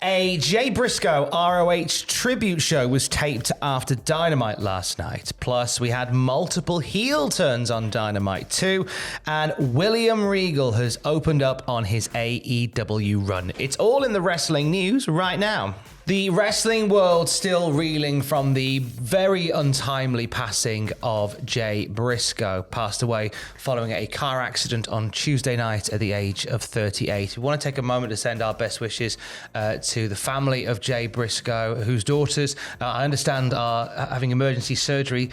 A Jay Briscoe ROH tribute show was taped after Dynamite last night. Plus, we had multiple heel turns on Dynamite too. And William Regal has opened up on his AEW run. It's all in the wrestling news right now. The wrestling world still reeling from the very untimely passing of Jay Briscoe. Passed away following a car accident on Tuesday night at the age of 38. We want to take a moment to send our best wishes to the family of Jay Briscoe, whose daughters, I understand, are having emergency surgery.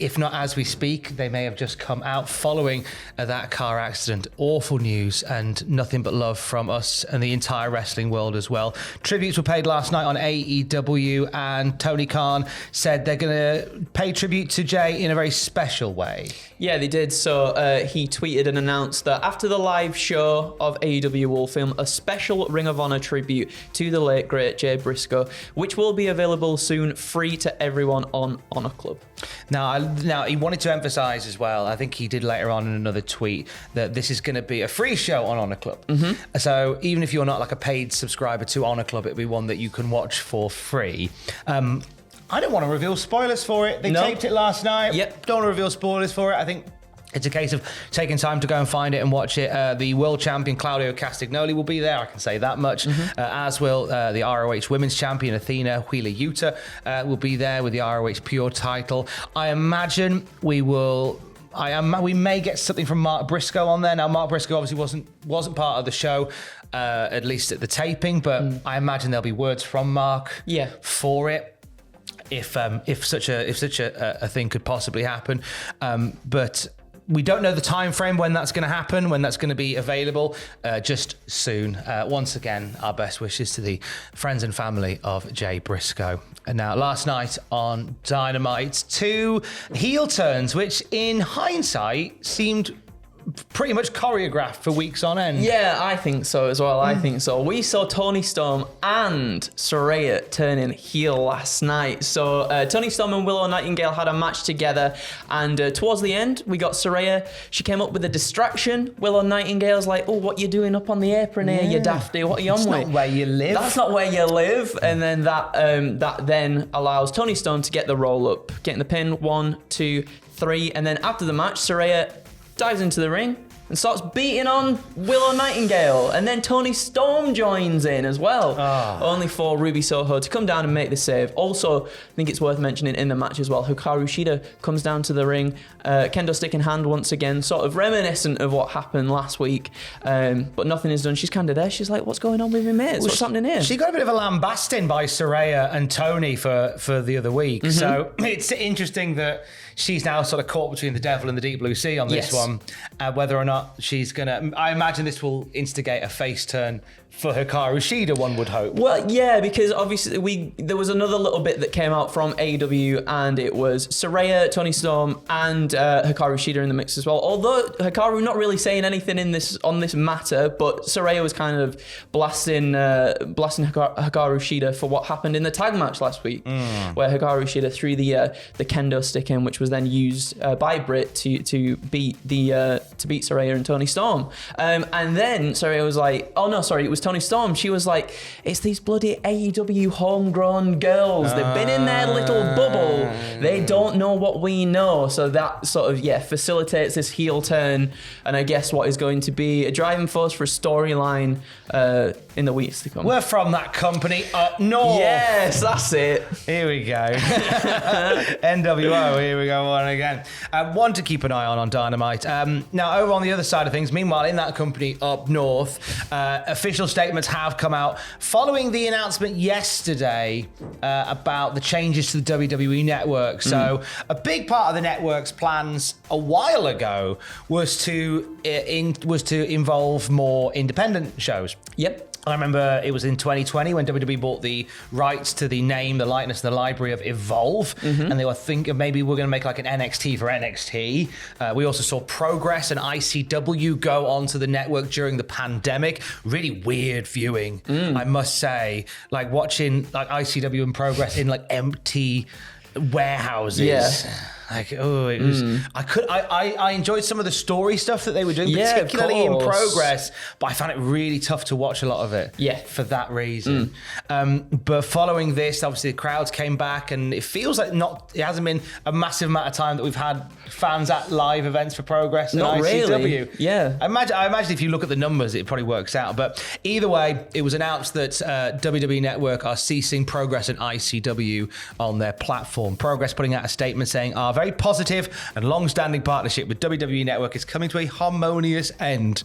If not as we speak, they may have just come out following that car accident. Awful news, and nothing but love from us and the entire wrestling world as well. Tributes were paid last night on AEW, and Tony Khan said they're going to pay tribute to Jay in a very special way. Yeah, they did. So he tweeted and announced that after the live show of AEW will film a special Ring of Honor tribute to the late great Jay Briscoe, which will be available soon, free to everyone on Honor Club. Now he wanted to emphasize as well, I think he did later on in another tweet, that this is going to be a free show on Honor Club. Mm-hmm. So even if you're not like a paid subscriber to Honor Club, it'll be one that you can watch for free. I don't want to reveal spoilers for it. They taped it last night. Yep. Don't want to reveal spoilers for it. I think it's a case of taking time to go and find it and watch it. The world champion Claudio Castagnoli will be there, I can say that much. Mm-hmm. As will the ROH women's champion Athena Wheeler Yuta will be there with the ROH Pure title. I imagine we may get something from Mark Briscoe on there. Now, Mark Briscoe obviously wasn't part of the show, at least at the taping, but I imagine there'll be words from Mark for it. If such a thing could possibly happen, but we don't know the time frame when that's going to happen, when that's going to be available. Just soon. Once again, our best wishes to the friends and family of Jay Briscoe. And now, last night on Dynamite, 2 heel turns, which in hindsight seemed pretty much choreographed for weeks on end. Yeah, I think so as well. I think so. We saw Toni Storm and Saraya turning heel last night. So Toni Storm and Willow Nightingale had a match together, and towards the end, we got Saraya. She came up with a distraction. Willow Nightingale's like, "Oh, what you doing up on the apron here, you dafty? What are you on with? That's not where you live. That's not where you live." And then that then allows Toni Storm to get the roll up, getting the pin, 1, 2, 3, and then after the match, Saraya dives into the ring and starts beating on Willow Nightingale, and then Toni Storm joins in as well, only for Ruby Soho to come down and make the save. Also, I think it's worth mentioning in the match as well, Hikaru Shida comes down to the ring, kendo stick in hand once again, sort of reminiscent of what happened last week, but nothing is done. She's kind of there. She's like, "What's going on with me, mates? What's happening here?" She got a bit of a lambasting by Saraya and Tony for the other week. Mm-hmm. So it's interesting that she's now sort of caught between the devil and the deep blue sea on this one. Whether or not she's gonna, I imagine this will instigate a face turn for Hikaru Shida, one would hope. Well, yeah, because obviously there was another little bit that came out from AEW, and it was Saraya, Toni Storm, and Hikaru Shida in the mix as well. Although Hikaru not really saying anything on this matter, but Saraya was kind of blasting Hikaru Shida for what happened in the tag match last week, where Hikaru Shida threw the kendo stick in, which was then used by Britt to beat Saraya and Toni Storm. And then Saraya was like, "Oh no, sorry, it was Toni Storm." She was like, "It's these bloody AEW homegrown girls. They've been in their little bubble. They don't know what we know." So that sort of, facilitates this heel turn, and I guess what is going to be a driving force for a storyline in the weeks to come. We're from that company up north. Yes, that's it. Here we go. NWO, here we go on again. One to keep an eye on Dynamite. Now, over on the other side of things, meanwhile, in that company up north, official statements have come out following the announcement yesterday about the changes to the WWE network. So a big part of the network's plans a while ago was to involve more independent shows. Yep. I remember it was in 2020 when WWE bought the rights to the name, the likeness, and the library of Evolve, and they were thinking maybe we're going to make like an NXT for NXT. We also saw Progress and ICW go onto the network during the pandemic. Really weird viewing, I must say. Like watching like ICW and Progress in like empty warehouses. Like, oh, it was. I enjoyed some of the story stuff that they were doing, particularly in Progress, but I found it really tough to watch a lot of it. Yeah, for that reason. But following this, obviously the crowds came back, and it feels like it hasn't been a massive amount of time that we've had fans at live events for Progress and ICW. Really. Yeah, I imagine if you look at the numbers, it probably works out. But either way, it was announced that WWE Network are ceasing Progress and ICW on their platform. Progress putting out a statement saying our very positive and long-standing partnership with WWE Network is coming to a harmonious end.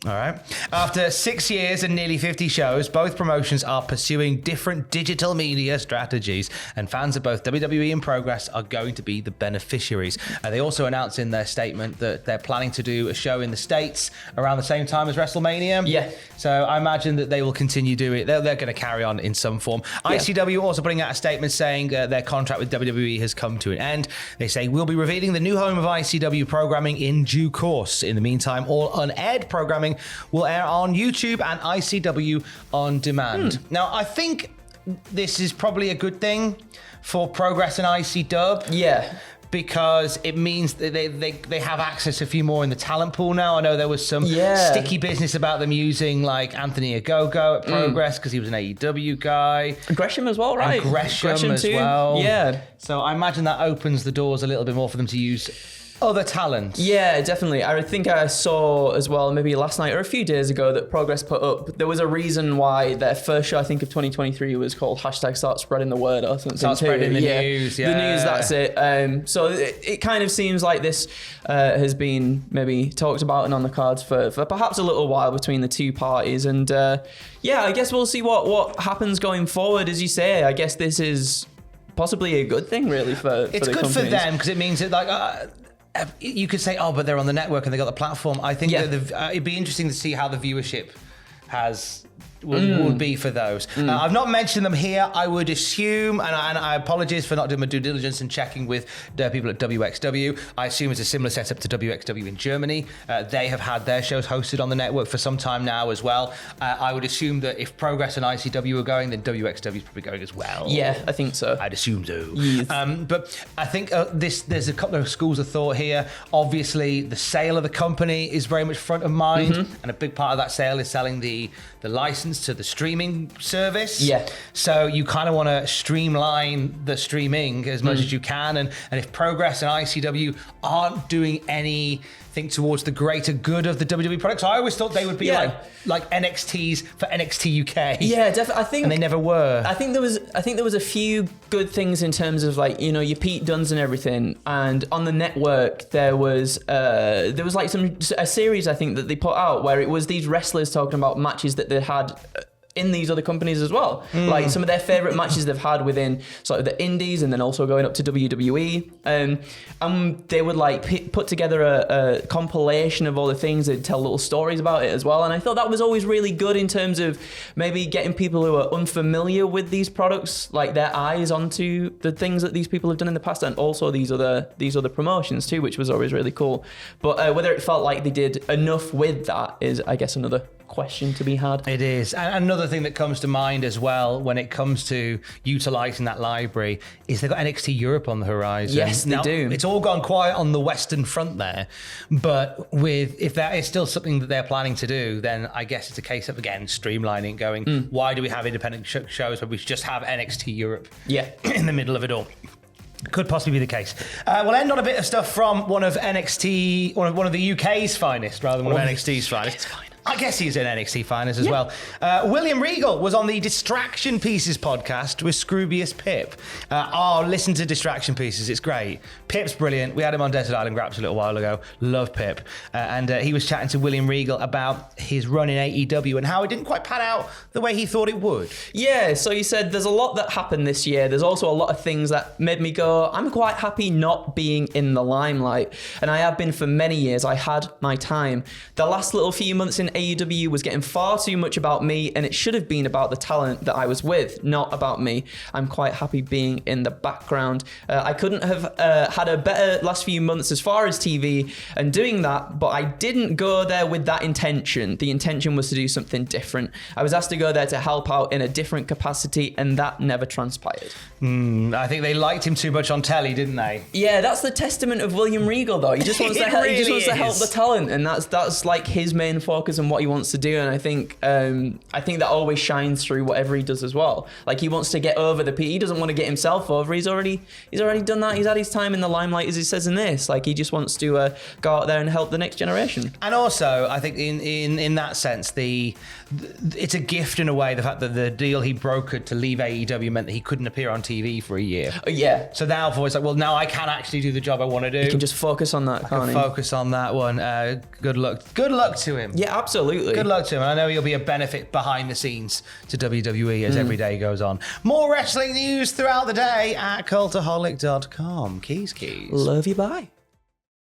All right. After 6 years and nearly 50 shows, both promotions are pursuing different digital media strategies, and fans of both WWE and Progress are going to be the beneficiaries. They also announced in their statement that they're planning to do a show in the States around the same time as WrestleMania. Yeah. So I imagine that they will continue doing it. They're going to carry on in some form. Yeah. ICW also putting out a statement saying their contract with WWE has come to an end. They say, we'll be revealing the new home of ICW programming in due course. In the meantime, all unaired programming will air on YouTube and ICW on demand. Now, I think this is probably a good thing for Progress and ICW. Yeah. Because it means that they have access to a few more in the talent pool now. I know there was some sticky business about them using like Anthony Ogogo at Progress because he was an AEW guy. Gresham as well, right? And Gresham as well. Yeah. So I imagine that opens the doors a little bit more for them to use other talents. Yeah, definitely. I think I saw as well, maybe last night or a few days ago, that Progress put up, there was a reason why their first show, I think of 2023, was called #Start Spreading the Word or something. Start spreading the news, The news, that's it. So it kind of seems like this has been maybe talked about and on the cards for perhaps a little while between the two parties. And I guess we'll see what happens going forward. As you say, I guess this is possibly a good thing, really, for it's the good companies. for them because it means that you could say, but they're on the network and they got the platform. I think that it'd be interesting to see how the viewership would be for those. I've not mentioned them here. I would assume, and I apologize for not doing my due diligence and checking with the people at WXW. I assume it's a similar setup to WXW in Germany. They have had their shows hosted on the network for some time now as well. I would assume that if Progress and ICW are going, then WXW is probably going as well. Yeah, I think so. I'd assume so. Yes. But I think there's a couple of schools of thought here. Obviously, the sale of the company is very much front of mind, and a big part of that sale is selling the license to the streaming service. Yeah. So you kind of want to streamline the streaming as much as you can. And if Progress and ICW aren't doing anything towards the greater good of the WWE products, I always thought they would be like NXTs for NXT UK. Yeah, definitely. I think, and they never were. I think there was a few good things in terms of like, you know, your Pete Dunnes and everything. And on the network there was like a series I think that they put out where it was these wrestlers talking about matches that they had in these other companies as well. Like some of their favorite matches they've had within sort of the indies and then also going up to WWE. And they would like put together a compilation of all the things. They'd tell little stories about it as well. And I thought that was always really good in terms of maybe getting people who are unfamiliar with these products, like their eyes onto the things that these people have done in the past, and also these other promotions too, which was always really cool. But whether it felt like they did enough with that is, I guess, another question to be had. It is. And another thing that comes to mind as well when it comes to utilising that library is they've got NXT Europe on the horizon. Yes, they do. It's all gone quiet on the Western front there, but if that is still something that they're planning to do, then I guess it's a case of, again, streamlining, going, why do we have independent shows where we just have NXT Europe in the middle of it all? Could possibly be the case. We'll end on a bit of stuff from one of the UK's finest, rather than one of NXT's finest. I guess he's an NXT finest as well. William Regal was on the Distraction Pieces podcast with Scroobius Pip. Listen to Distraction Pieces. It's great. Pip's brilliant. We had him on Desert Island Graps a little while ago. Love Pip. And he was chatting to William Regal about his run in AEW and how it didn't quite pan out the way he thought it would. Yeah, so he said there's a lot that happened this year. There's also a lot of things that made me go, I'm quite happy not being in the limelight. And I have been for many years. I had my time. The last little few months in AEW was getting far too much about me, and it should have been about the talent that I was with, not about me. I'm quite happy being in the background. I couldn't have had a better last few months as far as TV and doing that, but I didn't go there with that intention. The intention was to do something different. I was asked to go there to help out in a different capacity, and that never transpired. I think they liked him too much on telly, didn't they? Yeah, that's the testament of William Regal, though. He just wants to help. He just wants to help the talent, and that's like his main focus and what he wants to do. And I think that always shines through whatever he does as well. Like, he wants to get over he doesn't want to get himself over. He's already done that. He's had his time in the limelight, as he says in this. Like, he just wants to go out there and help the next generation. And also, I think in that sense, it's a gift in a way. The fact that the deal he brokered to leave AEW meant that he couldn't appear on TV for a year. Yeah. So now it's like, well, now I can actually do the job I want to do. He can just focus on that, can't he? Focus on that one. Good luck to him. Yeah, absolutely. Good luck to him. And I know he'll be a benefit behind the scenes to WWE as every day goes on. More wrestling news throughout the day at cultaholic.com. Keys. Love you, bye.